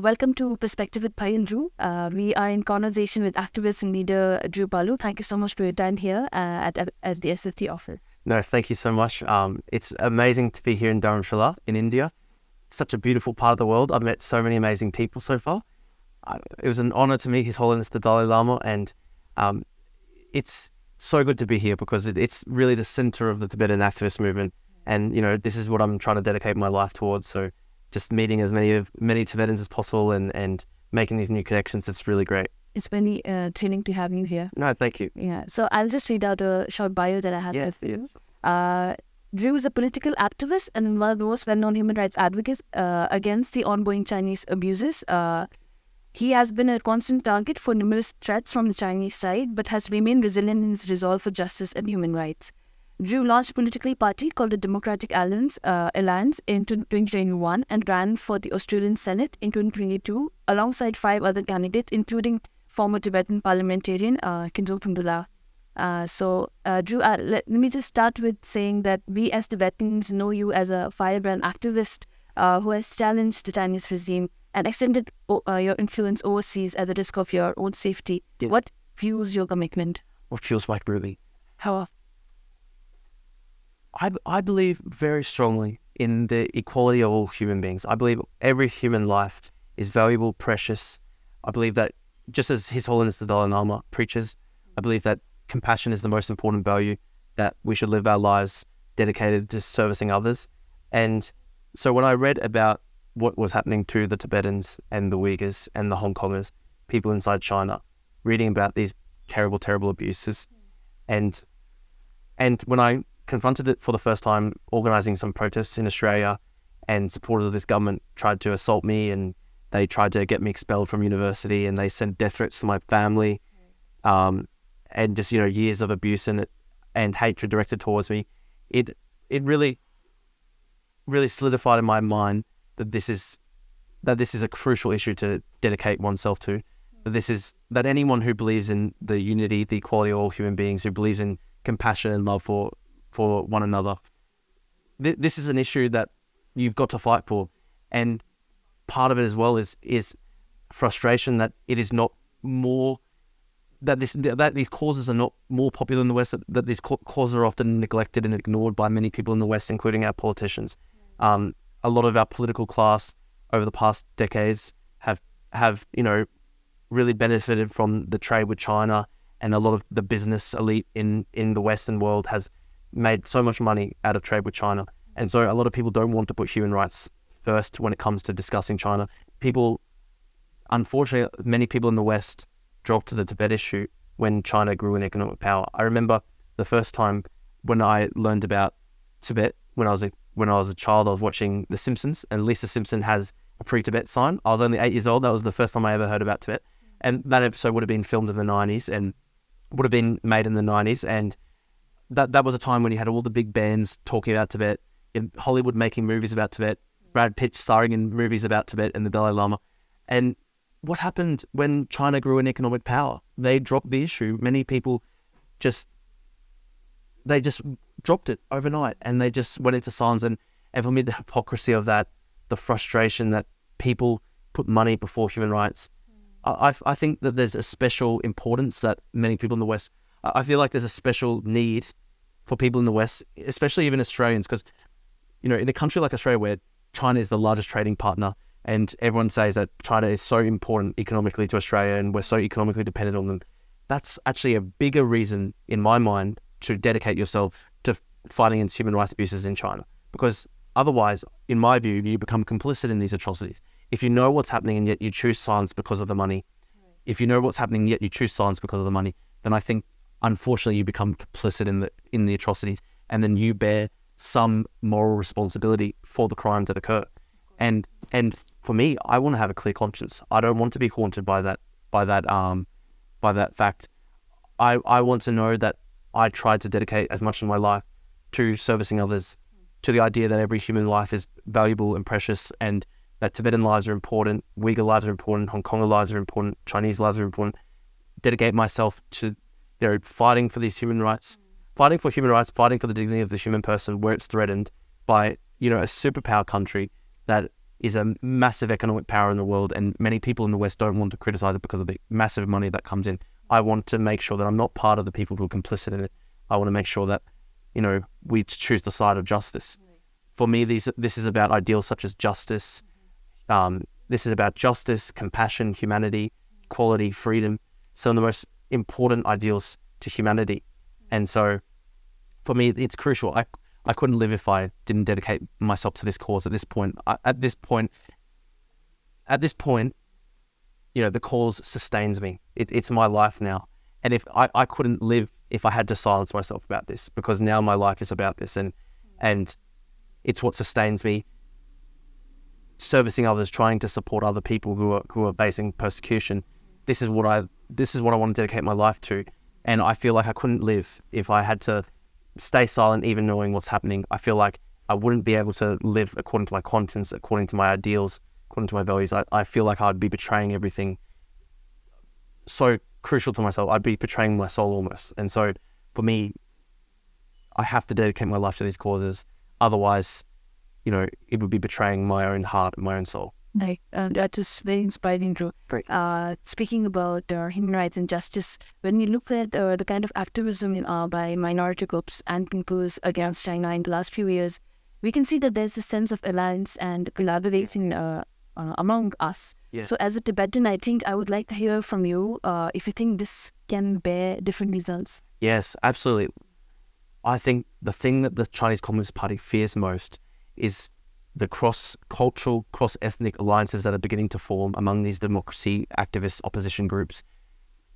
Welcome to Perspective with Phayul and Drew. We are in conversation with activist and leader Drew Pavlou. Thank you so much for your time here at the SFT office. No, thank you so much. It's amazing to be here in Dharamshala in India. Such a beautiful part of the world. I've met so many amazing people so far. It was an honor to meet His Holiness the Dalai Lama, and it's so good to be here because it's really the center of the Tibetan activist movement. And, you know, this is what I'm trying to dedicate my life towards. So just meeting as many Tibetans as possible and making these new connections, it's really great. It's very thrilling to have you here. No, thank you. Yeah. So I'll just read out a short bio that I have with you. Drew is a political activist and one of the most well-known human rights advocates against the ongoing Chinese abuses. He has been a constant target for numerous threats from the Chinese side, but has remained resilient in his resolve for justice and human rights. Drew launched a political party called the Democratic Alliance in 2021 and ran for the Australian Senate in 2022 alongside 5 other candidates, including former Tibetan parliamentarian Khinzo Thungdala. Drew, let me just start with saying that we as Tibetans know you as a firebrand activist who has challenged the Chinese regime and extended your influence overseas at the risk of your own safety. Yeah. What fuels your commitment? What fuels my commitment? How? I believe very strongly in the equality of all human beings. I believe every human life is valuable, precious. I believe that just as His Holiness the Dalai Lama preaches, I believe that compassion is the most important value, that we should live our lives dedicated to servicing others. And so when I read about what was happening to the Tibetans and the Uyghurs and the Hong Kongers, people inside China, reading about these terrible, terrible abuses, and when I confronted it for the first time, organising some protests in Australia, and supporters of this government tried to assault me, and they tried to get me expelled from university, and they sent death threats to my family, and just, you know, years of abuse and hatred directed towards me. It really solidified in my mind that this is a crucial issue to dedicate oneself to. That anyone who believes in the unity, the equality of all human beings, who believes in compassion and love for one another, this is an issue that you've got to fight for. And part of it as well is frustration that it is not more, that these causes are not more popular in the West, that these causes are often neglected and ignored by many people in the West, including our politicians. A lot of our political class over the past decades have you know, really benefited from the trade with China, and a lot of the business elite in the Western world has made so much money out of trade with China. And so a lot of people don't want to put human rights first when it comes to discussing China. Unfortunately, many people in the West dropped the Tibet issue when China grew in economic power. I remember the first time when I learned about Tibet, when I was a child, I was watching The Simpsons, and Lisa Simpson has a pre-Tibet sign. I was only 8 years old. That was the first time I ever heard about Tibet. And that episode would have been filmed in the 90s and would have been made in the 90s. And that was a time when you had all the big bands talking about Tibet, in Hollywood making movies about Tibet, Brad Pitt starring in movies about Tibet and the Dalai Lama. And what happened when China grew in economic power? They dropped the issue. Many people just dropped it overnight, and they just went into silence. And for me, the hypocrisy of that, the frustration that people put money before human rights, I think that there's a special importance that many people in the West, I feel like there's a special need for people in the West, especially even Australians, because, you know, in a country like Australia where China is the largest trading partner, and everyone says that China is so important economically to Australia and we're so economically dependent on them, that's actually a bigger reason in my mind to dedicate yourself to fighting against human rights abuses in China. Because otherwise, in my view, you become complicit in these atrocities. If you know what's happening and yet you choose silence because of the money, if you know what's happening and yet you choose silence because of the money, then I think, unfortunately, you become complicit in the atrocities, and then you bear some moral responsibility for the crimes that occur. And for me, I want to have a clear conscience. I don't want to be haunted by that fact. I want to know that I tried to dedicate as much of my life to servicing others, to the idea that every human life is valuable and precious, and that Tibetan lives are important, Uyghur lives are important, Hong Konger lives are important, Chinese lives are important. Dedicate myself to, you know, fighting for these human rights, fighting for human rights, fighting for the dignity of the human person where it's threatened by, you know, a superpower country that is a massive economic power in the world, and many people in the West don't want to criticize it because of the massive money that comes in. I want to make sure that I'm not part of the people who are complicit in it. I want to make sure that, we choose the side of justice. For me, this is about ideals such as justice. This is about justice, compassion, humanity, equality, freedom. Some of the most important ideals to humanity. And so, for me, it's crucial. I couldn't live if I didn't dedicate myself to this cause at this point. At this point, the cause sustains me. It's my life now. And if I couldn't live if I had to silence myself about this, because now my life is about this, and it's what sustains me. Servicing others, trying to support other people who are facing persecution. This is what I want to dedicate my life to. And I feel like I couldn't live if I had to stay silent, even knowing what's happening. I feel like I wouldn't be able to live according to my conscience, according to my ideals, according to my values. I feel like I'd be betraying everything so crucial to myself. I'd be betraying my soul almost. And so for me, I have to dedicate my life to these causes. Otherwise, it would be betraying my own heart and my own soul. Right. That is very inspiring, Drew. Speaking about human rights and justice, when you look at the kind of activism by minority groups and peoples against China in the last few years, we can see that there's a sense of alliance and collaboration among us. Yeah. So as a Tibetan, I think I would like to hear from you if you think this can bear different results. Yes, absolutely. I think the thing that the Chinese Communist Party fears most is the cross-cultural, cross-ethnic alliances that are beginning to form among these democracy activist opposition groups.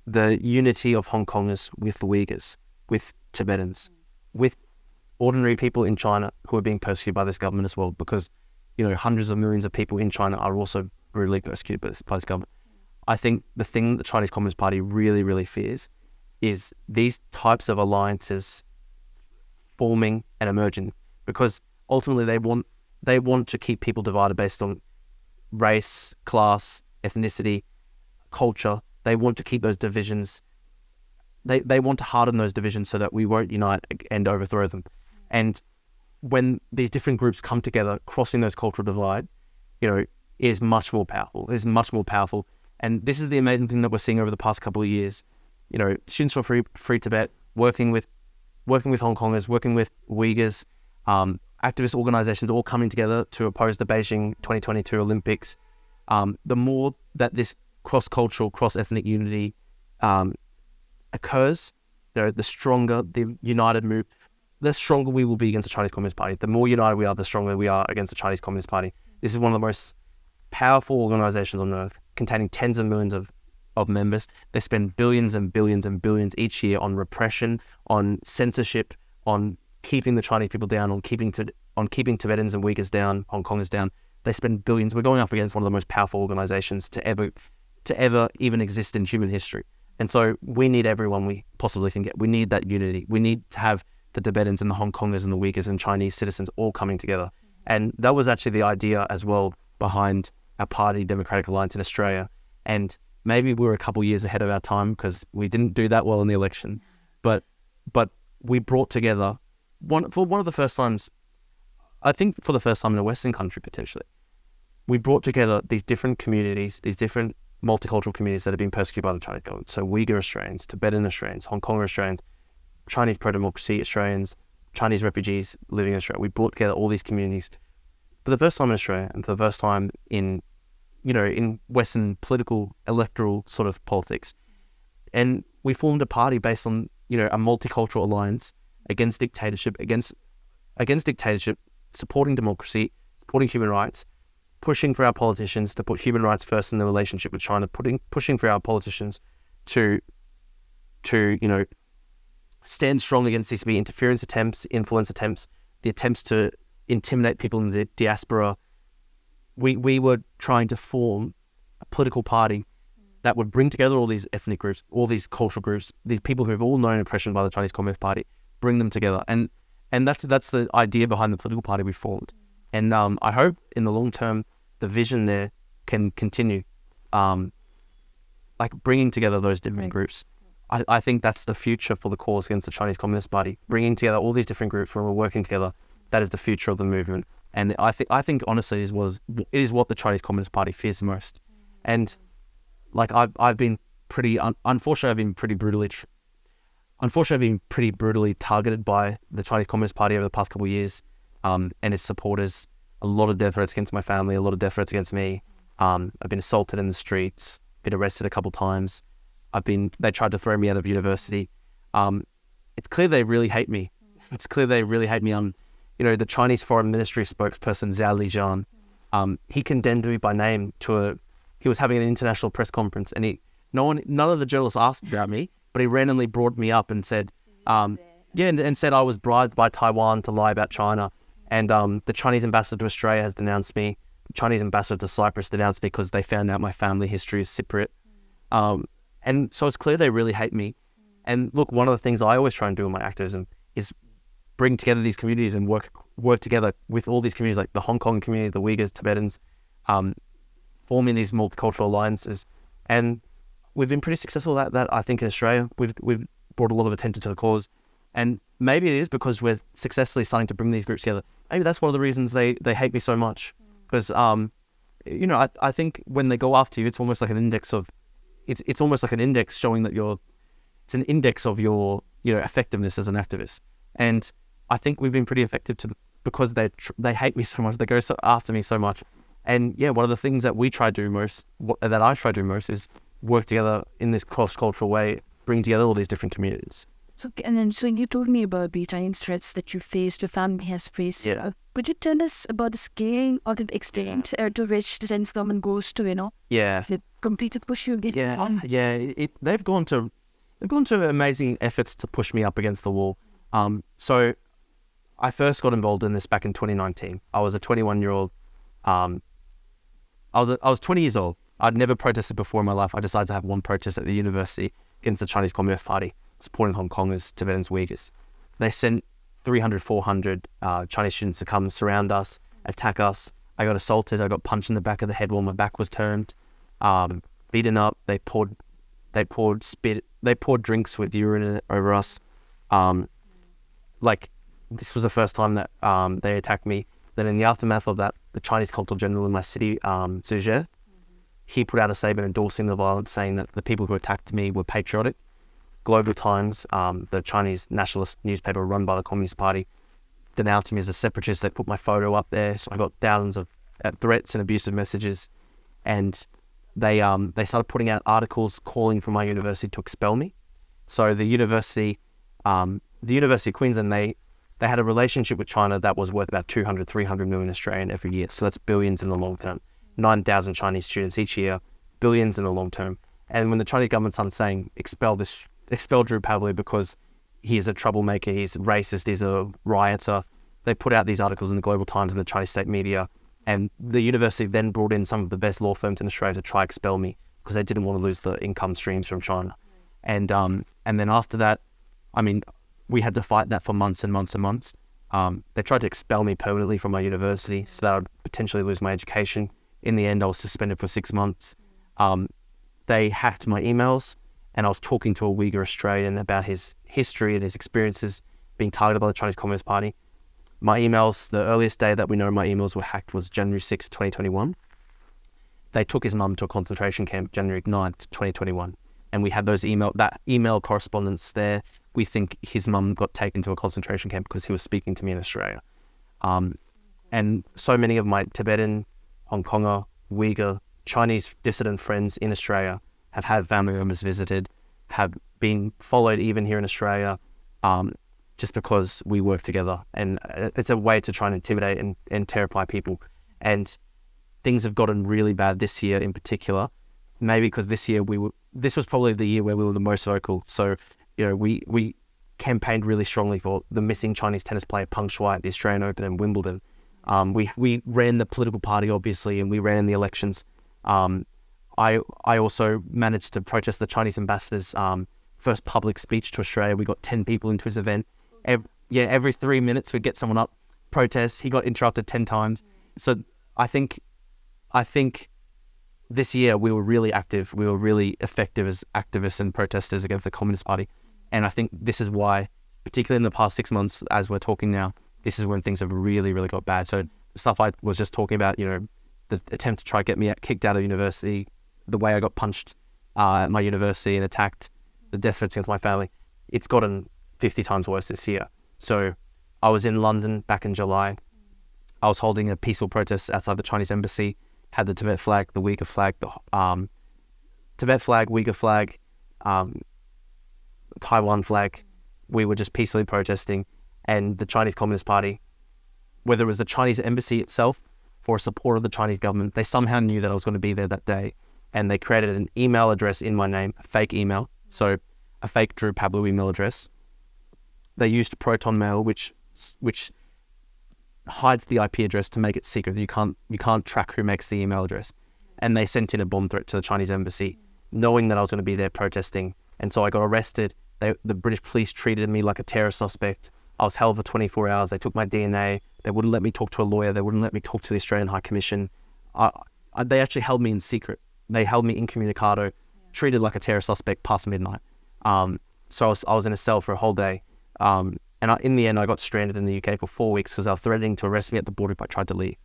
The unity of Hong Kongers with the Uyghurs, with Tibetans, with ordinary people in China who are being persecuted by this government as well, because, hundreds of millions of people in China are also brutally persecuted by this government. I think the thing the Chinese Communist Party really, really fears is these types of alliances forming and emerging, because ultimately they want to keep people divided based on race, class, ethnicity, culture. They want to keep those divisions. They want to harden those divisions so that we won't unite and overthrow them. And when these different groups come together, crossing those cultural divides, is much more powerful. It is much more powerful. And this is the amazing thing that we're seeing over the past couple of years. Students for Free Tibet, working with Hong Kongers, working with Uyghurs, activist organizations all coming together to oppose the Beijing 2022 Olympics. The more that this cross-cultural, cross-ethnic unity occurs, the stronger the united move, the stronger we will be against the Chinese Communist Party. The more united we are, the stronger we are against the Chinese Communist Party. This is one of the most powerful organizations on earth, containing tens of millions of members. They spend billions and billions and billions each year on repression, on censorship, on keeping the Chinese people down, on keeping Tibetans and Uyghurs down, Hong Kongers down. They spend billions. We're going up against one of the most powerful organizations to ever even exist in human history. And so we need everyone we possibly can get. We need that unity. We need to have the Tibetans and the Hong Kongers and the Uyghurs and Chinese citizens all coming together. And that was actually the idea as well behind our party, Democratic Alliance in Australia. And maybe we were a couple of years ahead of our time because we didn't do that well in the election. But we brought together, for one of the first times, I think for the first time in a Western country potentially, we brought together these different communities, these different multicultural communities that have been persecuted by the Chinese government. So Uyghur Australians, Tibetan Australians, Hong Kong Australians, Chinese pro-democracy Australians, Chinese refugees living in Australia. We brought together all these communities for the first time in Australia and for the first time in Western political, electoral sort of politics. And we formed a party based on, a multicultural alliance against dictatorship, supporting democracy, supporting human rights, pushing for our politicians to put human rights first in the relationship with China, pushing for our politicians to stand strong against these interference attempts, influence attempts, the attempts to intimidate people in the diaspora. We were trying to form a political party that would bring together all these ethnic groups, all these cultural groups, these people who have all known oppression by the Chinese Communist Party, bring them together. And that's the idea behind the political party we formed. And I hope in the long term, the vision there can continue, bringing together those different groups. I think that's the future for the cause against the Chinese Communist Party. Bringing together all these different groups when we're working together, that is the future of the movement. And I think honestly it is what the Chinese Communist Party fears the most. And like I've been pretty unfortunately I've been pretty brutally targeted by the Chinese Communist Party over the past couple of years, and its supporters. A lot of death threats against my family, a lot of death threats against me. I've been assaulted in the streets, been arrested a couple times. They tried to throw me out of university. It's clear they really hate me. It's clear they really hate me. The Chinese Foreign Ministry spokesperson Zhao Lijian, he condemned me by name he was having an international press conference, and none of the journalists asked about me, but he randomly brought me up and said, and said I was bribed by Taiwan to lie about China. And the Chinese ambassador to Australia has denounced me. The Chinese ambassador to Cyprus denounced me because they found out my family history is Cypriot. And so it's clear they really hate me. And look, one of the things I always try and do in my activism is bring together these communities and work together with all these communities, like the Hong Kong community, the Uyghurs, Tibetans, forming these multicultural alliances. And we've been pretty successful at that, I think, in Australia. We've brought a lot of attention to the cause. And maybe it is because we're successfully starting to bring these groups together. Maybe that's one of the reasons they hate me so much. Because, I think when they go after you, it's almost like an index of, it's almost like an index showing that it's an index of your, effectiveness as an activist. And I think we've been pretty effective because they hate me so much. They go after me so much. And yeah, one of the things that I try to do most is work together in this cross-cultural way, bring together all these different communities. So you told me about the Chinese threats that you faced, your family has faced. Yeah. Could you tell us about the scale or the extent to which the Chinese government goes to, completely push you against? They've gone to amazing efforts to push me up against the wall. So I first got involved in this back in 2019. I was a 21-year-old. I was 20 years old. I'd never protested before in my life. I decided to have one protest at the university against the Chinese Communist Party, supporting Hong Kongers, Tibetans, Uyghurs. They sent 300, 400 Chinese students to come surround us, attack us. I got assaulted. I got punched in the back of the head while my back was turned, beaten up. They poured spit. They poured drinks with urine over us. This was the first time that they attacked me. Then in the aftermath of that, the Chinese consul general in my city, Zhu, he put out a statement endorsing the violence, saying that the people who attacked me were patriotic. Global Times, the Chinese nationalist newspaper run by the Communist Party, denounced me as a separatist. They put my photo up there, so I got thousands of threats and abusive messages. And they started putting out articles calling for my university to expel me. So the University of Queensland, they had a relationship with China that was worth about 200, 300 million Australian every year. So that's billions in the long term. 9,000 Chinese students each year, billions in the long term. And when the Chinese government started saying, expel Drew Pavlou because he is a troublemaker, he's racist, he's a rioter, they put out these articles in the Global Times and the Chinese state media. And the university then brought in some of the best law firms in Australia to try expel me because they didn't want to lose the income streams from China. And then after that, we had to fight that for months and months and months. They tried to expel me permanently from my university so that I'd potentially lose my education. In the end, I was suspended for 6 months. They hacked my emails, and I was talking to a Uyghur Australian about his history and his experiences being targeted by the Chinese Communist Party. My emails, the earliest day that we know my emails were hacked was January 6, 2021. They took his mum to a concentration camp January 9th, 2021. And we had that email correspondence there. We think his mum got taken to a concentration camp because he was speaking to me in Australia. And so many of my Tibetan, Hong Konger, Uyghur, Chinese dissident friends in Australia have had family members visited, have been followed even here in Australia, just because we work together. And it's a way to try and intimidate and terrify people. And things have gotten really bad this year in particular, maybe because this was probably the year where we were the most vocal. So, we campaigned really strongly for the missing Chinese tennis player Peng Shuai at the Australian Open and Wimbledon. We ran the political party, obviously, and we ran in the elections. I also managed to protest the Chinese ambassador's first public speech to Australia. We got 10 people into his event. Every 3 minutes we'd get someone up, protest. He got interrupted 10 times. So I think this year we were really active. We were really effective as activists and protesters against the Communist Party. And I think this is why, particularly in the past 6 months, as we're talking now, this is when things have really, really got bad. So stuff I was just talking about, you know, the attempt to try to get me kicked out of university, the way I got punched at my university and attacked, the death threats against my family, it's gotten 50 times worse this year. So I was in London back in July. I was holding a peaceful protest outside the Chinese embassy, had the Tibet flag, the Uyghur flag, the Tibet flag, Uyghur flag, Taiwan flag. We were just peacefully protesting, and the Chinese Communist Party, whether it was the Chinese embassy itself or support of the Chinese government, they somehow knew that I was going to be there that day, and they created an email address in my name, a fake email, so a fake Drew Pavlou email address. They used Proton Mail, which hides the IP address to make it secret. You can't track who makes the email address. And they sent in a bomb threat to the Chinese embassy, knowing that I was going to be there protesting. And so I got arrested. The British police treated me like a terror suspect. I was held for 24 hours. They took my DNA. They wouldn't let me talk to a lawyer. They wouldn't let me talk to the Australian High Commission. They actually held me in secret. They held me incommunicado, treated like a terror suspect past midnight. So I was in a cell for a whole day. In the end, I got stranded in the UK for 4 weeks because they were threatening to arrest me at the border if I tried to leave.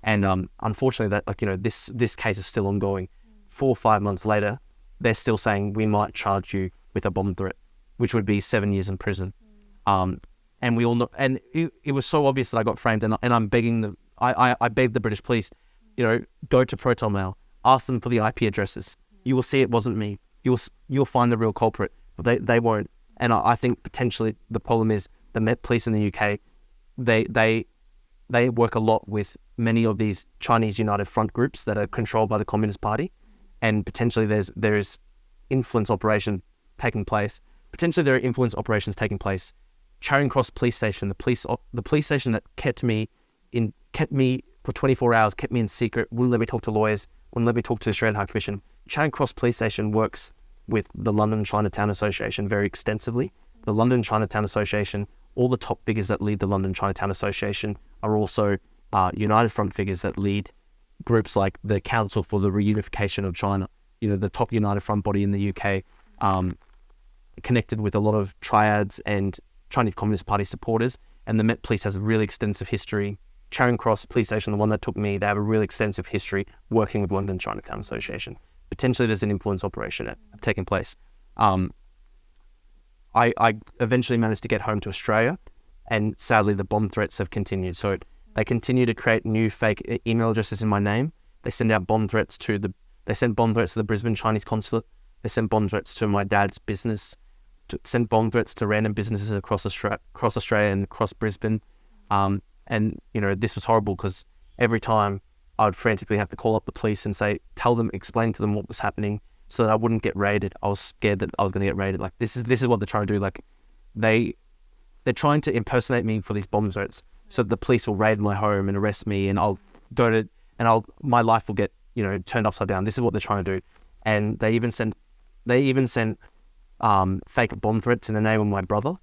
And unfortunately, this case is still ongoing. 4 or 5 months later, they're still saying we might charge you with a bomb threat, which would be 7 years in prison. And we all know, and it was so obvious that I got framed. And I'm begging I begged the British police, go to Proton Mail, ask them for the IP addresses. You will see it wasn't me. You'll find the real culprit, but they won't. And I think potentially the problem is the Met Police in the UK, they work a lot with many of these Chinese United Front groups that are controlled by the Communist Party, and potentially there is influence operation taking place. Potentially there are influence operations taking place. Charing Cross Police Station, the police station that kept me for 24 hours, kept me in secret, wouldn't let me talk to lawyers, wouldn't let me talk to the Australian High Commission. Charing Cross Police Station works with the London Chinatown Association very extensively. The London Chinatown Association, all the top figures that lead the London Chinatown Association are also United Front figures that lead groups like the Council for the Reunification of China, the top United Front body in the UK, connected with a lot of triads and Chinese Communist Party supporters. And the Met Police has a really extensive history. Charing Cross Police Station, the one that took me, they have a really extensive history working with London Chinatown Association. Potentially there's an influence operation taking place. I eventually managed to get home to Australia, and sadly the bomb threats have continued. So they continue to create new fake email addresses in my name. They send out bomb threats they sent bomb threats to the Brisbane Chinese consulate. They sent bomb threats to my dad's business, sent bomb threats to random businesses across Australia and across Brisbane. And this was horrible because every time I would frantically have to call up the police and explain to them what was happening so that I wouldn't get raided. I was scared that I was going to get raided. Like this is what they're trying to do. Like they're trying to impersonate me for these bomb threats so that the police will raid my home and arrest me, and my life will get turned upside down. This is what they're trying to do. And they even sent fake bomb threats in the name of my brother.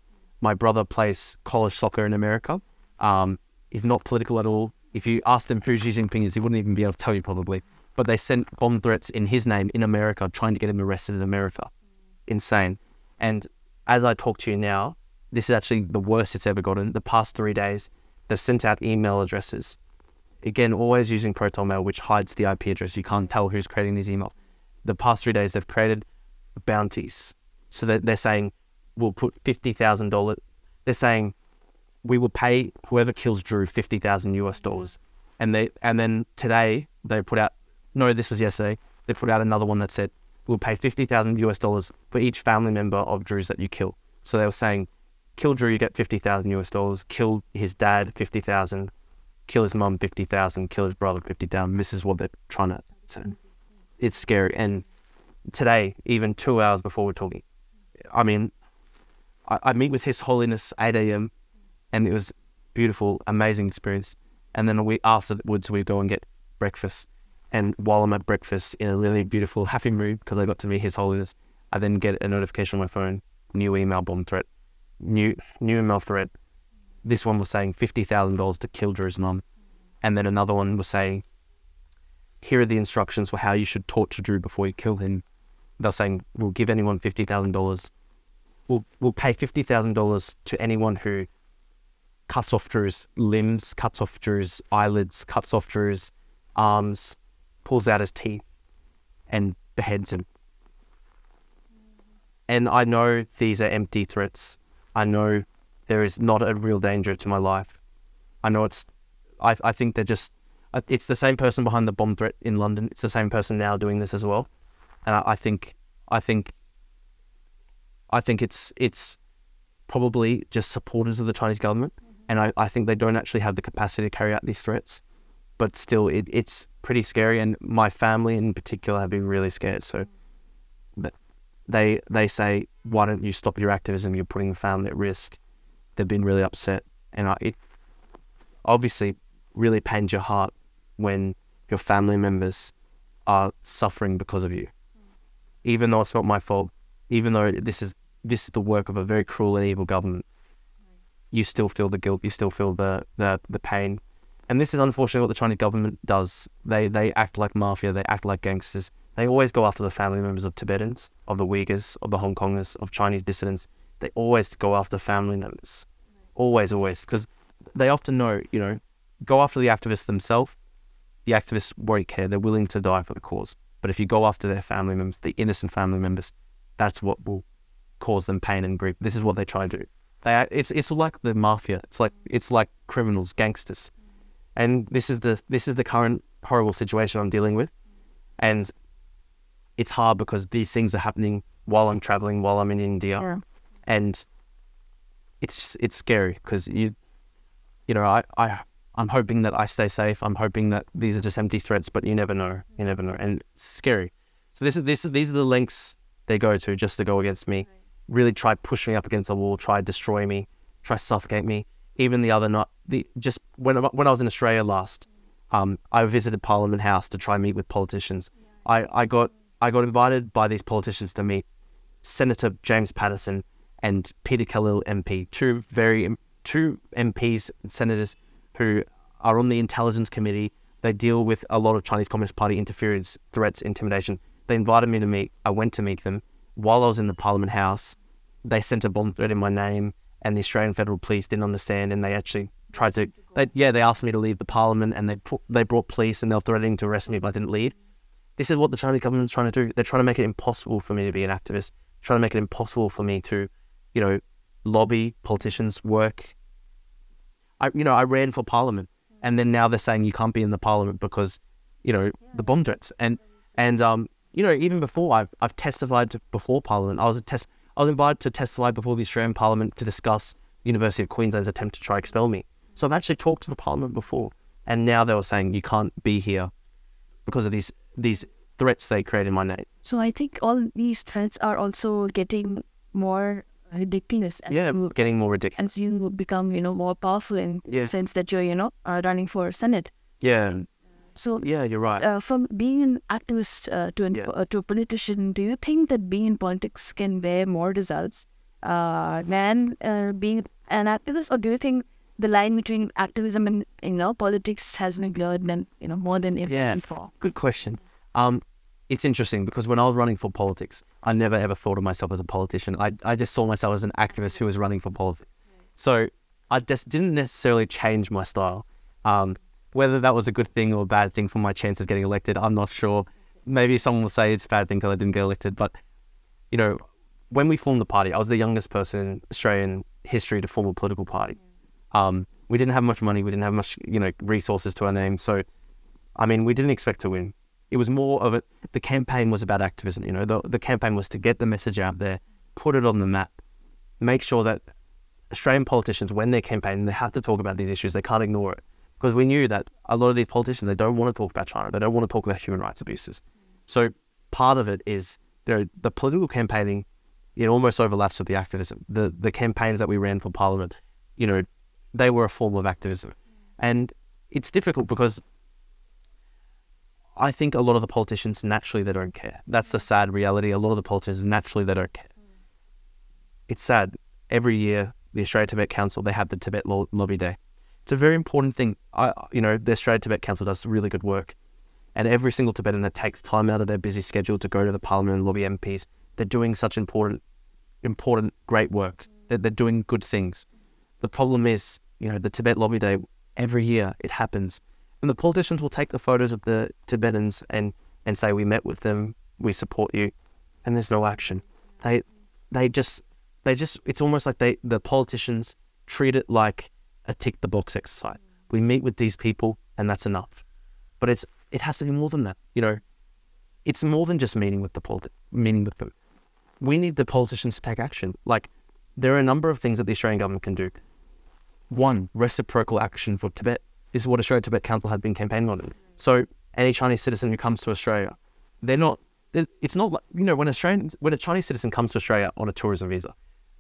My brother plays college soccer in America. He's not political at all. If you asked him who Xi Jinping is, he wouldn't even be able to tell you probably. But they sent bomb threats in his name in America, trying to get him arrested in America. Insane. And as I talk to you now, this is actually the worst it's ever gotten. The past 3 days, they've sent out email addresses. Again, always using Proton Mail, which hides the IP address. You can't tell who's creating these emails. The past 3 days, they've created bounties. So they're saying, we'll put $50,000. They're saying, we will pay whoever kills Drew $50,000 US. And then today they put out, no, this was yesterday, they put out another one that said, we'll pay $50,000 US for each family member of Drew's that you kill. So they were saying, kill Drew, you get $50,000 US, kill his dad, $50,000, kill his mum, $50,000, kill his brother, $50,000. This is what they're trying to say. It's scary. And today, even 2 hours before we're talking, I mean, I meet with His Holiness 8 a.m. and it was beautiful, amazing experience. And then afterwards we go and get breakfast. And while I'm at breakfast in a really beautiful, happy mood because I got to meet His Holiness, I then get a notification on my phone, new email bomb threat, new email threat. This one was saying $50,000 to kill Drew's mum. And then another one was saying, here are the instructions for how you should torture Drew before you kill him. They're saying, we'll give anyone $50,000. We'll pay $50,000 to anyone who cuts off Drew's limbs, cuts off Drew's eyelids, cuts off Drew's arms, pulls out his teeth, and beheads him. And I know these are empty threats. I know there is not a real danger to my life. I know I think they're just, it's the same person behind the bomb threat in London. It's the same person now doing this as well. And I think it's probably just supporters of the Chinese government. And I think they don't actually have the capacity to carry out these threats. But still, it's pretty scary. And my family in particular have been really scared. So but they say, why don't you stop your activism? You're putting the family at risk. They've been really upset. And it obviously really pains your heart when your family members are suffering because of you. Even though it's not my fault, even though this is the work of a very cruel and evil government, you still feel the guilt, you still feel the pain. And this is unfortunately what the Chinese government does. They act like mafia, they act like gangsters. They always go after the family members of Tibetans, of the Uyghurs, of the Hong Kongers, of Chinese dissidents. They always go after family members. Always, because they often know, go after the activists themselves. The activists won't care. They're willing to die for the cause. But if you go after their family members, the innocent family members, that's what will cause them pain and grief. This is what they try to do. It's like the mafia. It's like criminals, gangsters. And this is the current horrible situation I'm dealing with. And it's hard because these things are happening while I'm traveling, while I'm in India. Yeah. And it's scary because I'm hoping that I stay safe. I'm hoping that these are just empty threats, but you never know. You never know. And it's scary. So these are the lengths they go to just to go against me. Really try push me up against the wall, try destroy me, try suffocate me. Even the other night, when I was in Australia last, I visited Parliament House to try and meet with politicians. I got invited by these politicians to meet Senator James Patterson and Peter Khalil MP, two MPs and senators who are on the Intelligence Committee. They deal with a lot of Chinese Communist Party interference, threats, intimidation. They invited me to meet. I went to meet them. While I was in the Parliament House, they sent a bomb threat in my name, and the Australian Federal Police didn't understand, and they actually tried to. They asked me to leave the Parliament, and they brought police, and they were threatening to arrest me, but I didn't leave. This is what the Chinese government's trying to do. They're trying to make it impossible for me to be an activist. Trying to make it impossible for me to, lobby politicians, work. I ran for Parliament, and then now they're saying you can't be in the Parliament because, the bomb threats. And even before I've testified before Parliament. I was invited to testify before the Australian Parliament to discuss the University of Queensland's attempt to try expel me. So I've actually talked to the Parliament before, and now they were saying you can't be here because of these threats they create in my name. So I think all these threats are also getting more ridiculous. Getting more ridiculous. As you become, more powerful in the sense that you're, running for Senate. Yeah. So you're right. From being an activist to a politician, do you think that being in politics can bear more results than being an activist, or do you think the line between activism and politics has been blurred more than ever before? Good question. It's interesting because when I was running for politics, I never ever thought of myself as a politician. I just saw myself as an activist who was running for politics. So I just didn't necessarily change my style. Whether that was a good thing or a bad thing for my chance of getting elected, I'm not sure. Maybe someone will say it's a bad thing because I didn't get elected. But, when we formed the party, I was the youngest person in Australian history to form a political party. We didn't have much money. We didn't have much, resources to our name. So, we didn't expect to win. It was more of the campaign was about activism. The campaign was to get the message out there, put it on the map, make sure that Australian politicians, when they're campaigning, they have to talk about these issues. They can't ignore it. Because we knew that a lot of these politicians, they don't want to talk about China. They don't want to talk about human rights abuses. So part of it is, the political campaigning, it almost overlaps with the activism. The campaigns that we ran for Parliament, they were a form of activism. And it's difficult because I think a lot of the politicians, naturally, they don't care. That's the sad reality. A lot of the politicians, naturally, they don't care. It's sad. Every year, the Australia-Tibet Council, they have the Tibet Lobby Day. It's a very important thing. The Australia-Tibet Council does really good work. And every single Tibetan that takes time out of their busy schedule to go to the Parliament and lobby MPs, they're doing such important, great work. They're doing good things. The problem is, the Tibet Lobby Day, every year it happens. And the politicians will take the photos of the Tibetans and say, we met with them, we support you, and there's no action. They just, it's almost like the politicians treat it like a tick the box exercise. We meet with these people and that's enough. But it has to be more than that. It's more than just meeting with them. We need the politicians to take action. Like, there are a number of things that the Australian government can do. One, reciprocal action for Tibet. This is what Australia-Tibet Council had been campaigning on. So any Chinese citizen who comes to Australia, it's not like, when a Chinese citizen comes to Australia on a tourism visa,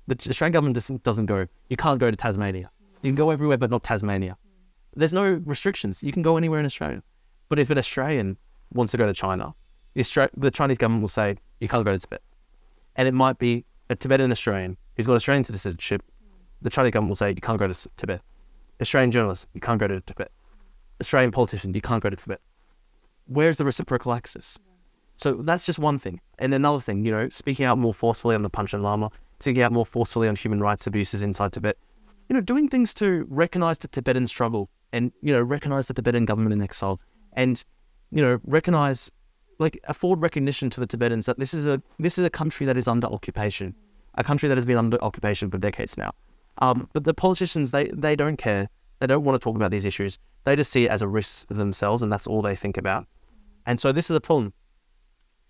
the Australian government doesn't go, you can't go to Tasmania. You can go everywhere but not Tasmania. There's no restrictions. You can go anywhere in Australia. But if an Australian wants to go to China, the Chinese government will say, you can't go to Tibet. And it might be a Tibetan Australian who's got Australian citizenship. The Chinese government will say, you can't go to Tibet. Australian journalist, you can't go to Tibet. Australian politician, you can't go to Tibet. Where's the reciprocal access? So that's just one thing. And another thing, speaking out more forcefully on the Panchen Lama, speaking out more forcefully on human rights abuses inside Tibet, doing things to recognize the Tibetan struggle and, recognize the Tibetan government in exile and, recognize, afford recognition to the Tibetans that this is a country that is under occupation, a country that has been under occupation for decades now. But the politicians, they don't care. They don't want to talk about these issues. They just see it as a risk for themselves, and that's all they think about. And so this is the problem.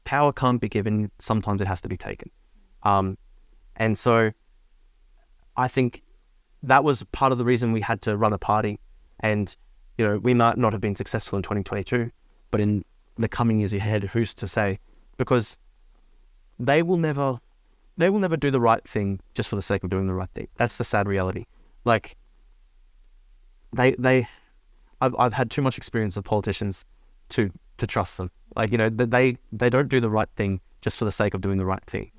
Power can't be given. Sometimes it has to be taken. And so I think that was part of the reason we had to run a party. And, we might not have been successful in 2022, but in the coming years ahead, who's to say? Because they will never do the right thing just for the sake of doing the right thing. That's the sad reality. I've had too much experience of politicians to trust them. They don't do the right thing just for the sake of doing the right thing.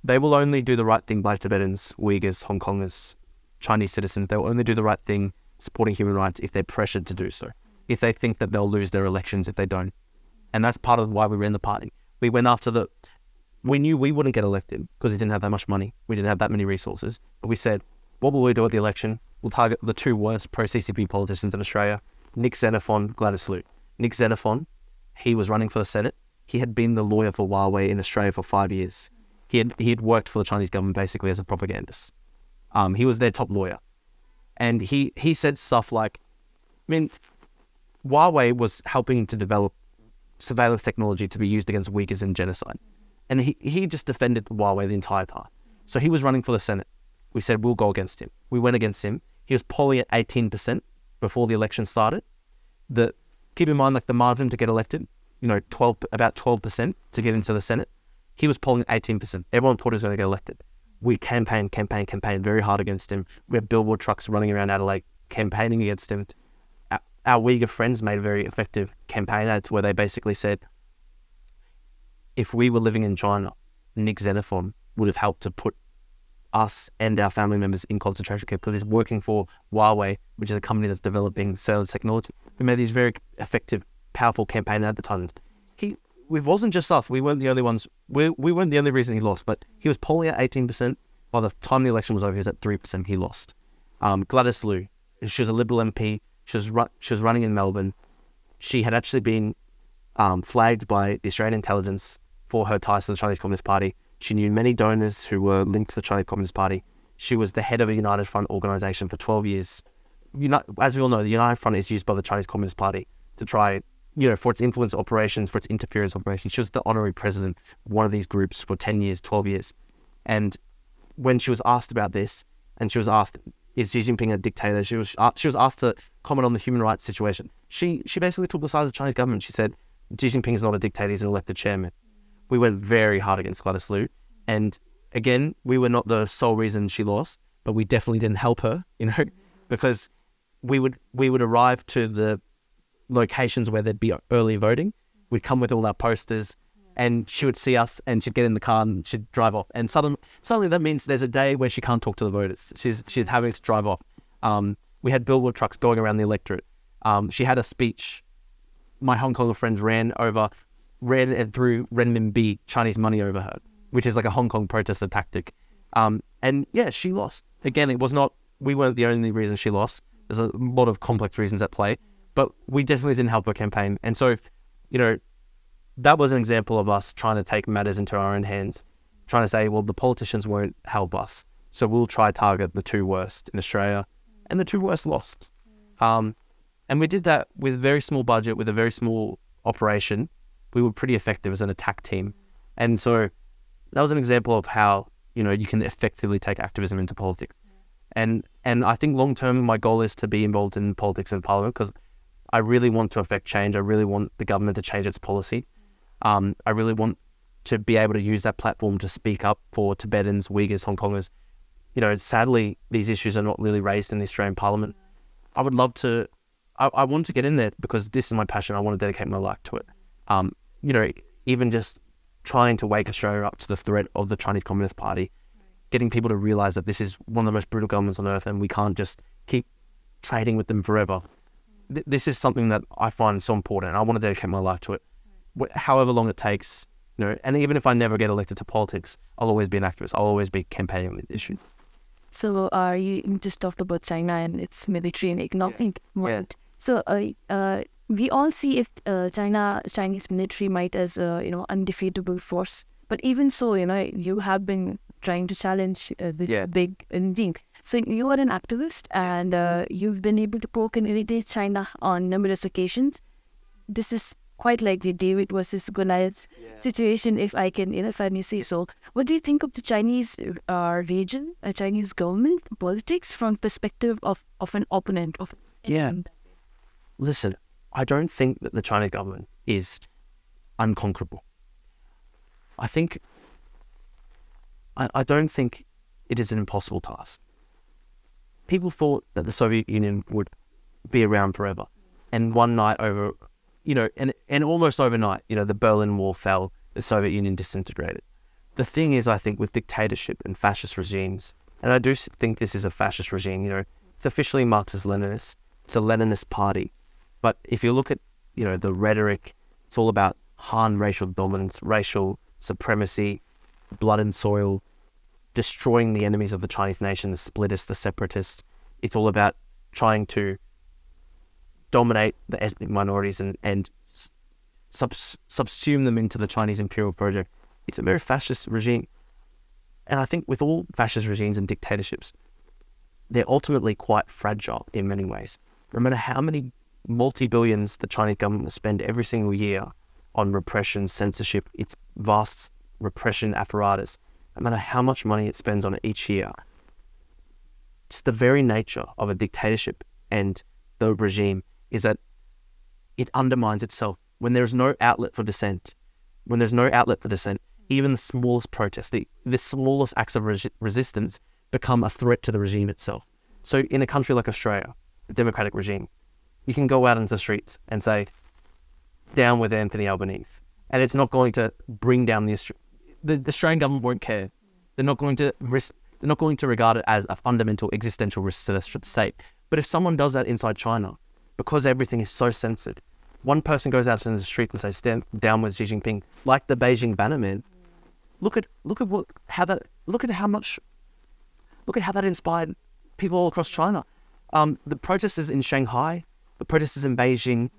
They will only do the right thing by Tibetans, Uyghurs, Hong Kongers, Chinese citizens. They'll only do the right thing supporting human rights if they're pressured to do so. If they think that they'll lose their elections if they don't. And that's part of why we were in the party. We went after we knew we wouldn't get elected because we didn't have that much money. We didn't have that many resources. But we said, what will we do at the election? We'll target the two worst pro-CCP politicians in Australia, Nick Xenophon, Gladys Liu. Nick Xenophon, he was running for the Senate. He had been the lawyer for Huawei in Australia for 5 years. He had worked for the Chinese government basically as a propagandist. He was their top lawyer. And he said stuff like, Huawei was helping to develop surveillance technology to be used against Uyghurs in genocide. And he just defended Huawei the entire time. So he was running for the Senate. We said, we'll go against him. We went against him. He was polling at 18% before the election started. Keep in mind, the margin to get elected, about 12% to get into the Senate. He was polling at 18%. Everyone thought he was going to get elected. We campaigned very hard against him. We had billboard trucks running around Adelaide campaigning against him. Our Uyghur friends made a very effective campaign ads where they basically said, if we were living in China, Nick Xenophon would have helped to put us and our family members in concentration camps because he's working for Huawei, which is a company that's developing surveillance technology. We made these very effective, powerful campaign advertisements. It wasn't just us. We weren't the only ones. We weren't the only reason he lost, but he was polling at 18%. By the time the election was over, he was at 3%. He lost. Gladys Liu, she was a Liberal MP. She was running in Melbourne. She had actually been flagged by the Australian intelligence for her ties to the Chinese Communist Party. She knew many donors who were linked to the Chinese Communist Party. She was the head of a United Front organisation for 12 years. As we all know, the United Front is used by the Chinese Communist Party to try, for its influence operations, for its interference operations. She was the honorary president of one of these groups for 10 years, 12 years. And when she was asked about this, and she was asked, is Xi Jinping a dictator? She was asked to comment on the human rights situation. She basically took the side of the Chinese government. She said, Xi Jinping is not a dictator, he's an elected chairman. We went very hard against Gladys Liu. And again, we were not the sole reason she lost, but we definitely didn't help her, because we would arrive to the locations where there'd be early voting. We'd come with all our posters, and she would see us, and she'd get in the car and she'd drive off. And suddenly that means there's a day where she can't talk to the voters. She's having to drive off. We had billboard trucks going around the electorate. She had a speech. My Hong Kong friends ran and threw renminbi, Chinese money, over her, which is like a Hong Kong protester tactic. And yeah, she lost. Again, it was not we weren't the only reason she lost. There's a lot of complex reasons at play, but we definitely didn't help her campaign. And so, you know, that was an example of us trying to take matters into our own hands, trying to say, well, the politicians won't help us, so we'll try target the two worst in Australia, and the two worst lost. And we did that with very small budget, with a very small operation. We were pretty effective as an attack team. And so that was an example of how, you know, you can effectively take activism into politics. And I think long-term, my goal is to be involved in politics and parliament, because I really want to affect change. I really want the government to change its policy. I really want to be able to use that platform to speak up for Tibetans, Uyghurs, Hong Kongers. You know, sadly, these issues are not really raised in the Australian Parliament. I would love to, I want to get in there because this is my passion. I want to dedicate my life to it. You know, even just trying to wake Australia up to the threat of the Chinese Communist Party, getting people to realise that this is one of the most brutal governments on earth and we can't just keep trading with them forever. This is something that I find so important, and I want to dedicate my life to it. However long it takes, you know, and even if I never get elected to politics, I'll always be an activist. I'll always be campaigning with issues. So you just talked about China and its military and economic might. So we all see if Chinese military might as you know, undefeatable force. But even so, you know, you have been trying to challenge the big regime. So you are an activist, and you've been able to poke and irritate China on numerous occasions. This is quite like the David versus Goliath situation, if I can, you know, if I may say so. What do you think of the Chinese region, Chinese government, politics from perspective of an opponent? Listen, I don't think that the Chinese government is unconquerable. I don't think it is an impossible task. People thought that the Soviet Union would be around forever. And one night over, you know, and almost overnight, you know, the Berlin Wall fell, the Soviet Union disintegrated. The thing is, I think, with dictatorship and fascist regimes, and I do think this is a fascist regime, you know, it's officially Marxist-Leninist, it's a Leninist party. But if you look at, you know, the rhetoric, it's all about Han racial dominance, racial supremacy, blood and soil, destroying the enemies of the Chinese nation, the splittists, the separatists. It's all about trying to dominate the ethnic minorities and subsume them into the Chinese imperial project. It's a very fascist regime. And I think with all fascist regimes and dictatorships, they're ultimately quite fragile in many ways. No matter how many multi-billions the Chinese government will spend every single year on repression, censorship, its vast repression apparatus, no matter how much money it spends on it each year, it's the very nature of a dictatorship and the regime is that it undermines itself. When there's no outlet for dissent, even the smallest protest, the smallest acts of resistance become a threat to the regime itself. So in a country like Australia, a democratic regime, you can go out into the streets and say, down with Anthony Albanese. And it's not going to bring down the Australian government won't care. They're not going to regard it as a fundamental existential risk to the state. But if someone does that inside China, because everything is so censored, one person goes out into the street and says, stand down with Xi Jinping, like the Beijing bannerman. Look at how that inspired people all across China. The protesters in Shanghai, the protesters in Beijing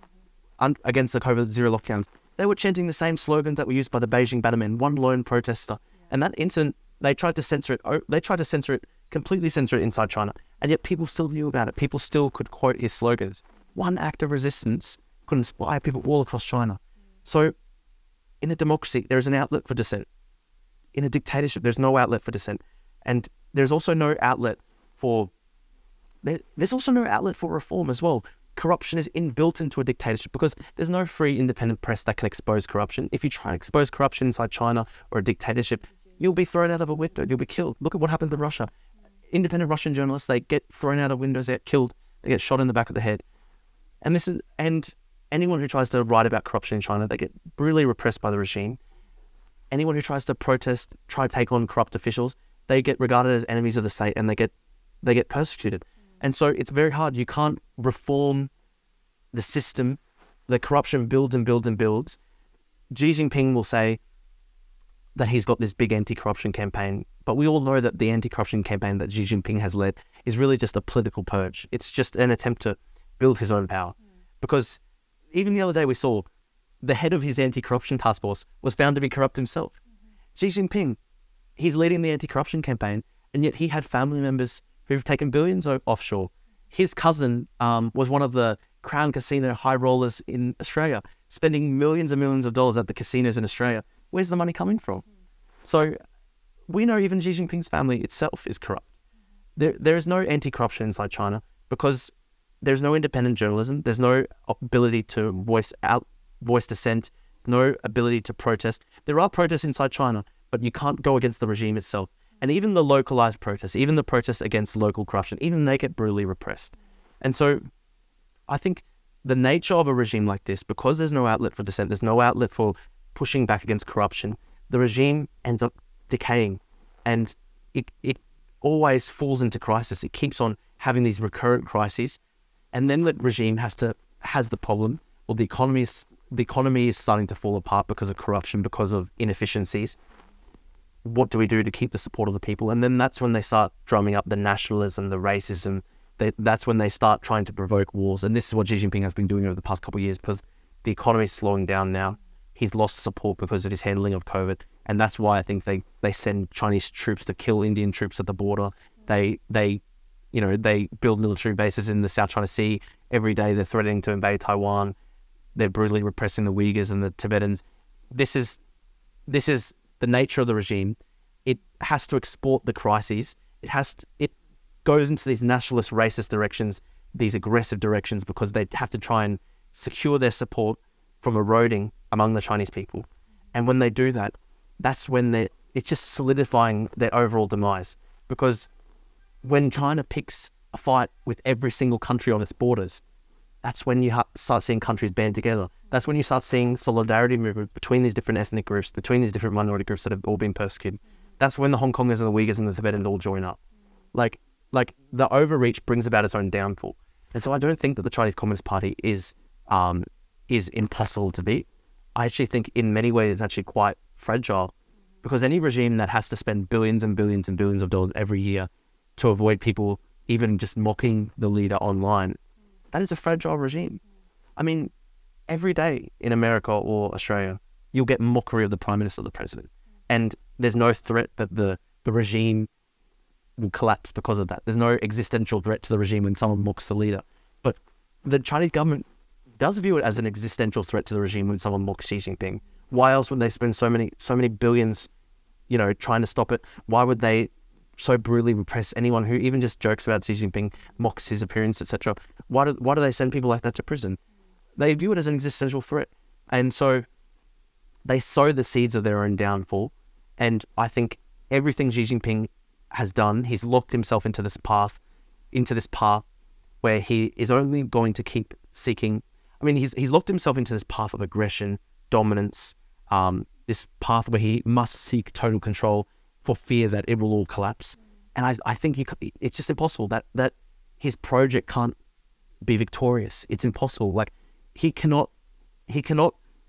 against the COVID-0 lockdowns, they were chanting the same slogans that were used by the Beijing bannerman, one lone protester. And that incident, they tried to censor it, completely censor it inside China. And yet people still knew about it. People still could quote his slogans. One act of resistance could inspire people all across China. So in a democracy, there is an outlet for dissent. In a dictatorship, there's no outlet for dissent. And there's also no outlet for reform as well. Corruption is inbuilt into a dictatorship because there's no free independent press that can expose corruption. If you try and expose corruption inside China or a dictatorship, you'll be thrown out of a window, you'll be killed. Look at what happened to Russia. Independent Russian journalists, they get thrown out of windows, they get killed, they get shot in the back of the head. And anyone who tries to write about corruption in China, they get brutally repressed by the regime. Anyone who tries to protest, try to take on corrupt officials, they get regarded as enemies of the state and they get persecuted. And so it's very hard. You can't reform the system. The corruption builds and builds and builds. Xi Jinping will say that he's got this big anti-corruption campaign, but we all know that the anti-corruption campaign that Xi Jinping has led is really just a political purge. It's just an attempt to build his own power. Because even the other day we saw the head of his anti-corruption task force was found to be corrupt himself. Xi Jinping, he's leading the anti-corruption campaign, and yet he had family members who've taken billions offshore. His cousin was one of the Crown Casino high rollers in Australia, spending millions and millions of dollars at the casinos in Australia. Where's the money coming from? So we know even Xi Jinping's family itself is corrupt. There is no anti-corruption inside China because there's no independent journalism. There's no ability to voice dissent. No ability to protest. There are protests inside China, but you can't go against the regime itself. And even the localized protests, even the protests against local corruption, even they get brutally repressed. And so I think the nature of a regime like this, because there's no outlet for dissent, there's no outlet for pushing back against corruption, the regime ends up decaying, and it always falls into crisis. It keeps on having these recurrent crises, and then the regime has the problem, or the economy is starting to fall apart because of corruption, because of inefficiencies. What do we do to keep the support of the people? And then that's when they start drumming up the nationalism, the racism. That's when they start trying to provoke wars. And this is what Xi Jinping has been doing over the past couple of years, because the economy is slowing down now. He's lost support because of his handling of COVID. And that's why I think they send Chinese troops to kill Indian troops at the border. They build military bases in the South China Sea. Every day they're threatening to invade Taiwan. They're brutally repressing the Uyghurs and the Tibetans. This is the nature of the regime. It has to export the crises. It goes into these nationalist, racist directions, these aggressive directions, because they have to try and secure their support from eroding among the Chinese people. And when they do that, that's when it's just solidifying their overall demise. Because when China picks a fight with every single country on its borders, that's when you start seeing countries band together. That's when you start seeing solidarity movement between these different ethnic groups, between these different minority groups that have all been persecuted. That's when the Hong Kongers and the Uyghurs and the Tibetans all join up. Like the overreach brings about its own downfall. And so I don't think that the Chinese Communist Party is impossible to beat. I actually think in many ways it's actually quite fragile, because any regime that has to spend billions and billions and billions of dollars every year to avoid people even just mocking the leader online, that is a fragile regime. I mean, every day in America or Australia, you'll get mockery of the Prime Minister or the President. And there's no threat that the regime will collapse because of that. There's no existential threat to the regime when someone mocks the leader. But the Chinese government does view it as an existential threat to the regime when someone mocks Xi Jinping. Why else would they spend so many billions, trying to stop it? Why would they so brutally repress anyone who even just jokes about Xi Jinping, mocks his appearance, etc.? Why do they send people like that to prison? They view it as an existential threat. And so they sow the seeds of their own downfall. And I think everything Xi Jinping has done, he's locked himself into this path where he is only going to keep seeking. I mean, he's locked himself into this path of aggression, dominance, this path where he must seek total control for fear that it will all collapse. And I think it's just impossible that his project can't be victorious. It's impossible. Like, he cannot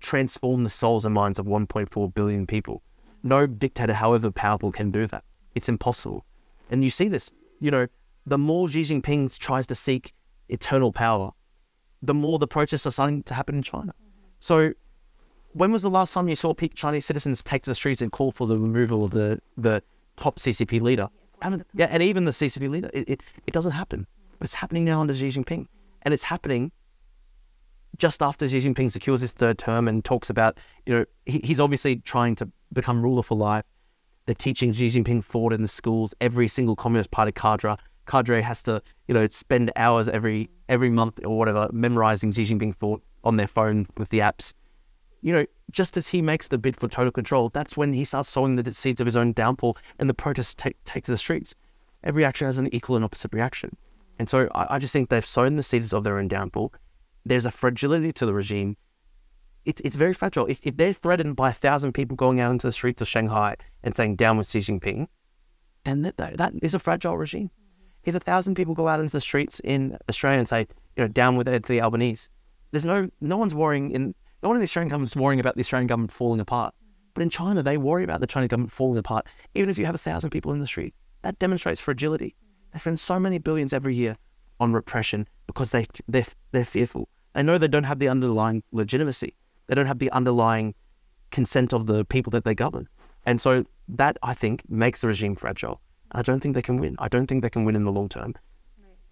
transform the souls and minds of 1.4 billion people. No dictator, however powerful, can do that. It's impossible. And you see this, the more Xi Jinping tries to seek eternal power, the more the protests are starting to happen in China. So when was the last time you saw Chinese citizens take to the streets and call for the removal of the top CCP leader? And even the CCP leader, it doesn't happen. It's happening now under Xi Jinping. And it's happening just after Xi Jinping secures his third term and talks about, he's obviously trying to become ruler for life. They're teaching Xi Jinping thought in the schools. Every single Communist Party cadre has to, spend hours every month or whatever memorizing Xi Jinping thought on their phone with the apps. Just as he makes the bid for total control, that's when he starts sowing the seeds of his own downfall, and the protests take to the streets. Every action has an equal and opposite reaction. And so I just think they've sown the seeds of their own downfall. There's a fragility to the regime. It's very fragile. If they're threatened by 1,000 people going out into the streets of Shanghai and saying down with Xi Jinping, then that is a fragile regime. If 1,000 people go out into the streets in Australia and say, down with Anthony Albanese, there's no one's worrying no one in the Australian government's worrying about the Australian government falling apart. But in China, they worry about the Chinese government falling apart. Even if you have 1,000 people in the street, that demonstrates fragility. They spend so many billions every year on repression because they're fearful. They know they don't have the underlying legitimacy. They don't have the underlying consent of the people that they govern. And so that, I think, makes the regime fragile. I don't think they can win. I don't think they can win in the long term.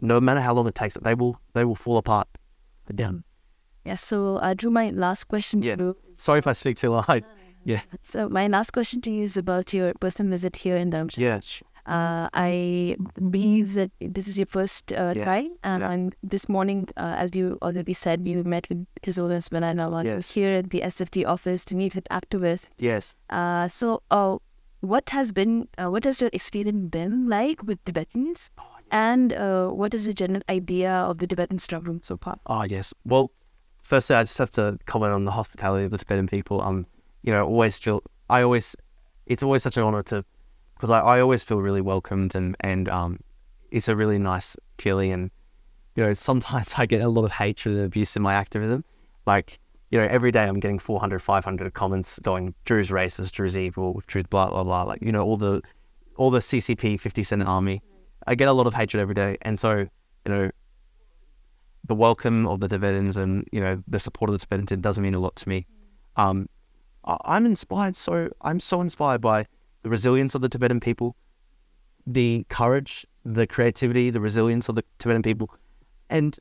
No matter how long it takes, they will fall apart. Down. Yeah. So, Drew, my last question to you. Sorry if I speak too loud. Yeah. So my last question to you is about your personal visit here in Dharamshala. Yes. I believe that this is your first time, and this morning, as you already said, you met with His Holiness Dalai Lama here at the SFT office to meet with activists. Yes. So, what has your experience been like with Tibetans, and what is the general idea of the Tibetan struggle so far? Yes. Well, firstly, I just have to comment on the hospitality of the Tibetan people. It's always such an honor because I always feel really welcomed, and it's a really nice feeling. And sometimes I get a lot of hatred and abuse in my activism. Like, every day I'm getting 400, 500 comments going, Drew's racist, Drew's evil, Drew's blah blah blah. Like, all the CCP 50 Cent army. I get a lot of hatred every day, and so the welcome of the Tibetans and the support of the Tibetans, it does mean a lot to me. I'm inspired. I'm so inspired by the resilience of the Tibetan people, the courage, the creativity, the resilience of the Tibetan people, and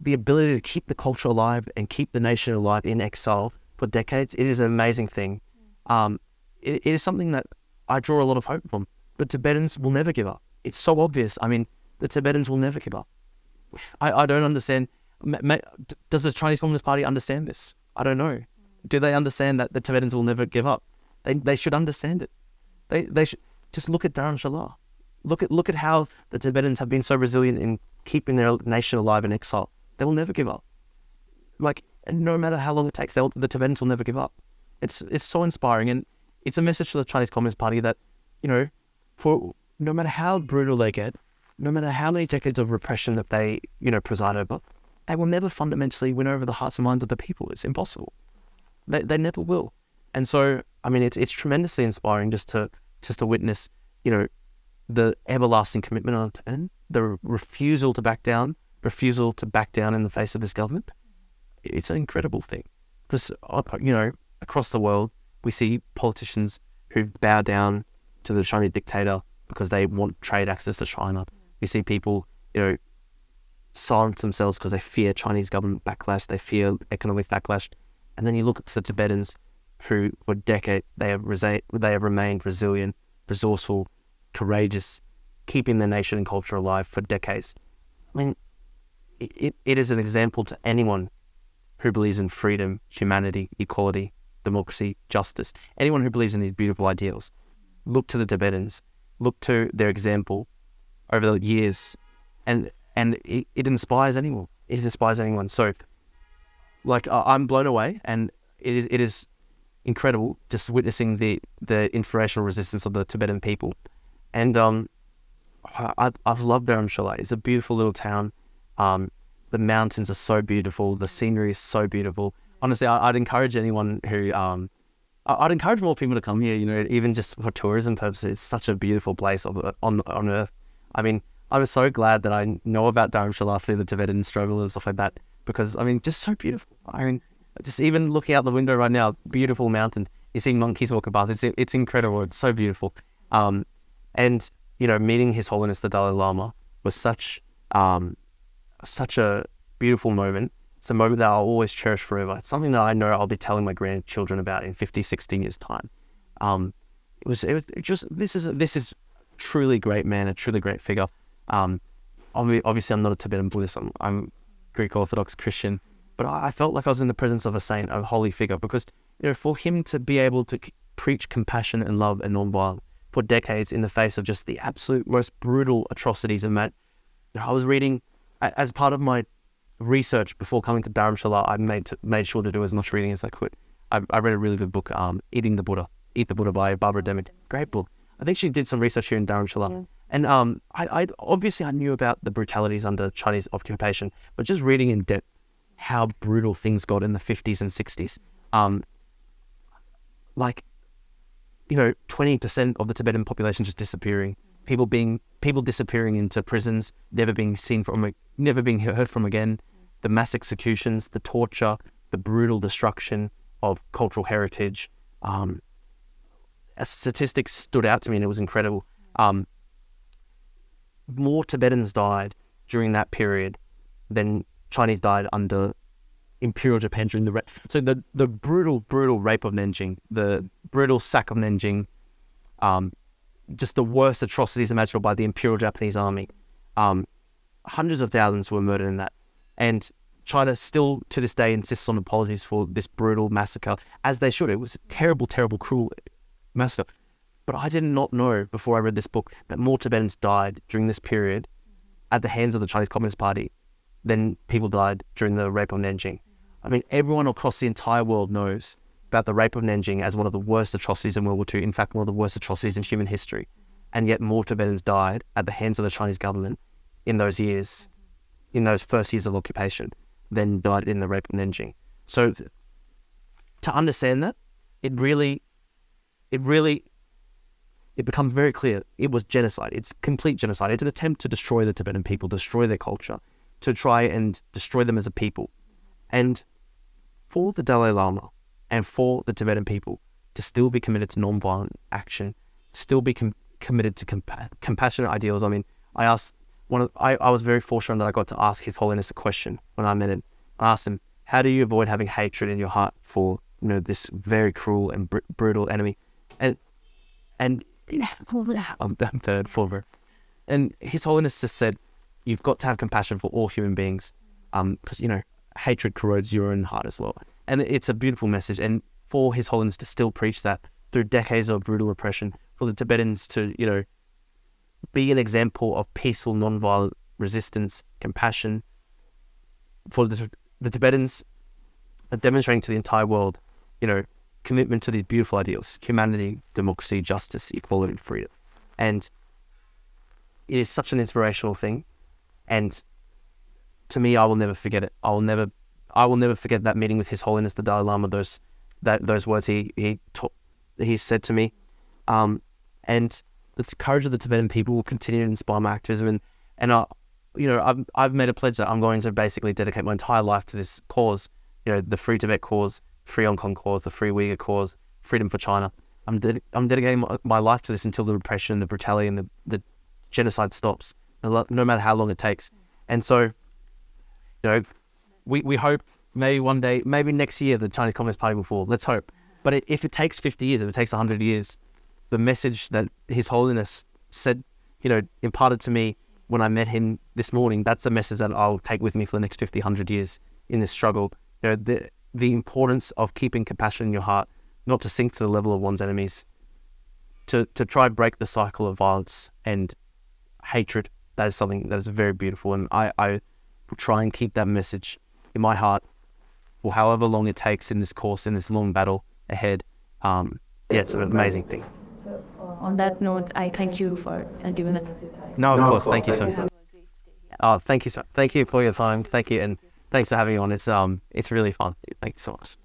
the ability to keep the culture alive and keep the nation alive in exile for decades. It is an amazing thing. It is something that I draw a lot of hope from. The Tibetans will never give up. It's so obvious. I mean, the Tibetans will never give up. I don't understand. Does the Chinese Communist Party understand this? I don't know. Do they understand that the Tibetans will never give up? They should understand it. They should just look at Dharamshala. Look at how the Tibetans have been so resilient in keeping their nation alive in exile. They will never give up. Like, no matter how long it takes, the Tibetans will never give up. It's so inspiring, and it's a message to the Chinese Communist Party that for no matter how brutal they get, no matter how many decades of repression that they preside over, they will never fundamentally win over the hearts and minds of the people. It's impossible. They never will. And so, I mean, it's tremendously inspiring just to witness, the everlasting commitment on Tibetan, the refusal to back down in the face of this government. It's an incredible thing. Because, across the world, we see politicians who bow down to the Chinese dictator because they want trade access to China. We see people, silence themselves because they fear Chinese government backlash, they fear economic backlash. And then you look at the Tibetans who, for decades, they have remained resilient, resourceful, courageous, keeping their nation and culture alive for decades. I mean, it is an example to anyone who believes in freedom, humanity, equality, democracy, justice. Anyone who believes in these beautiful ideals, look to the Tibetans, look to their example over the years, and it inspires anyone. It inspires anyone. So, I'm blown away, and it is incredible just witnessing the inspirational resistance of the Tibetan people. And I've loved Dharamshala. It's a beautiful little town. The mountains are so beautiful. The scenery is so beautiful. Honestly, I'd encourage anyone who I'd encourage more people to come here. Even just for tourism purposes. It's such a beautiful place on earth. I mean, I was so glad that I know about Dharamshala through the Tibetan struggle and stuff like that, because just so beautiful. I mean, just even looking out the window right now, beautiful mountains. You see monkeys walking past. It's incredible. It's so beautiful. And meeting His Holiness the Dalai Lama was such a beautiful moment. It's a moment that I'll always cherish forever. It's something that I know I'll be telling my grandchildren about in 50, 16 years time. This is truly great man, a truly great figure. Obviously I'm not a Tibetan Buddhist. I'm Greek Orthodox Christian, but I felt like I was in the presence of a saint, a holy figure, because for him to be able to preach compassion and love and non-violence for decades in the face of just the absolute most brutal atrocities of man. I was reading, as part of my research before coming to Dharamshala, I made sure to do as much reading as I could. I read a really good book, Eat the Buddha by Barbara Demick. Great book. I think she did some research here in Dharamshala. Yeah. And I obviously I knew about the brutalities under Chinese occupation, but just reading in depth how brutal things got in the 50s and 60s. 20% of the Tibetan population just disappearing. people disappearing into prisons, never being heard from again, the mass executions, the torture, the brutal destruction of cultural heritage. A statistic stood out to me and it was incredible. More Tibetans died during that period than Chinese died under Imperial Japan during the brutal rape of Nanjing, the brutal sack of Nanjing, just the worst atrocities imaginable by the Imperial Japanese Army. Hundreds of thousands were murdered in that. And China still, to this day, insists on apologies for this brutal massacre, as they should. It was a terrible, terrible, cruel massacre. But I did not know, before I read this book, that more Tibetans died during this period at the hands of the Chinese Communist Party than people died during the rape of Nanjing. I mean, everyone across the entire world knows about the rape of Nanjing as one of the worst atrocities in World War II, in fact, one of the worst atrocities in human history. And yet more Tibetans died at the hands of the Chinese government in those years, in those first years of occupation, than died in the rape of Nanjing. So to understand that, it becomes very clear. It was genocide. It's complete genocide. It's an attempt to destroy the Tibetan people, destroy their culture, to try and destroy them as a people. And for the Dalai Lama and for the Tibetan people to still be committed to non-violent action, still be committed to compassionate ideals. I mean, I was very fortunate that I got to ask His Holiness a question when I met him. I asked him, how do you avoid having hatred in your heart for, this very cruel and brutal enemy? And I'm third, fourth. And His Holiness just said, you've got to have compassion for all human beings, because, hatred corrodes your own heart as well. And it's a beautiful message. And for His Holiness to still preach that through decades of brutal repression, for the Tibetans to, be an example of peaceful, non-violent resistance, compassion, for the Tibetans are demonstrating to the entire world, commitment to these beautiful ideals: humanity, democracy, justice, equality, freedom. And it is such an inspirational thing. And to me, I will never forget it. I will never forget that meeting with His Holiness the Dalai Lama. Those words he said to me, and the courage of the Tibetan people will continue to inspire my activism. And I've made a pledge that I'm going to basically dedicate my entire life to this cause. The Free Tibet cause, Free Hong Kong cause, the Free Uyghur cause, freedom for China. I'm dedicating my life to this until the repression, the brutality, and the genocide stops, no matter how long it takes. And so, we hope maybe one day, maybe next year, the Chinese Communist Party will fall. Let's hope. But if it takes 50 years, if it takes 100 years, the message that His Holiness said, imparted to me when I met him this morning, that's a message that I'll take with me for the next 50, 100 years in this struggle. The importance of keeping compassion in your heart, not to sink to the level of one's enemies, to try and break the cycle of violence and hatred. That is something that is very beautiful. And I will try and keep that message in my heart for however long it takes in this course, in this long battle ahead. It's an amazing thing. So, on that note, I thank you for giving us your time. No, of course. Thank you so much. Oh, thank you so. Thank you for your time. Thank you, and thanks for having me on. It's really fun. Thank you so much.